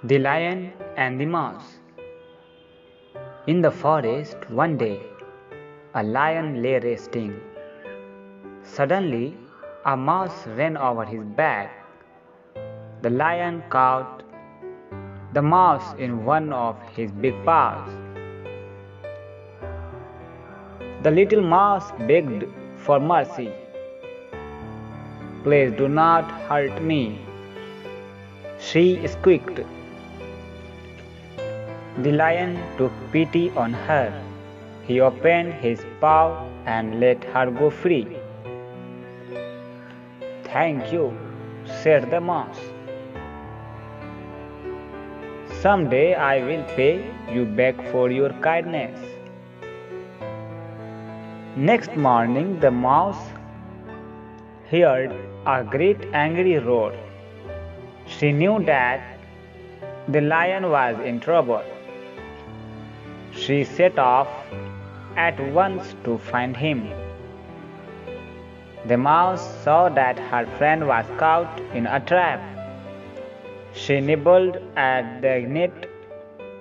The Lion and the Mouse. In the forest one day, a lion lay resting. Suddenly, a mouse ran over his back. The lion caught the mouse in one of his big paws. The little mouse begged for mercy. "Please do not hurt me," she squeaked. The lion took pity on her. He opened his paw and let her go free. "Thank you," said the mouse. "Someday I will pay you back for your kindness." Next morning the mouse heard a great angry roar. She knew that the lion was in trouble. She set off at once to find him. The mouse saw that her friend was caught in a trap. She nibbled at the net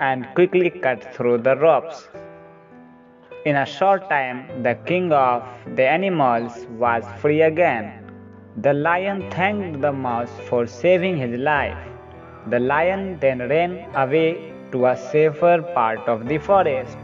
and quickly cut through the ropes. In a short time, the king of the animals was free again. The lion thanked the mouse for saving his life. The lion then ran away to a safer part of the forest.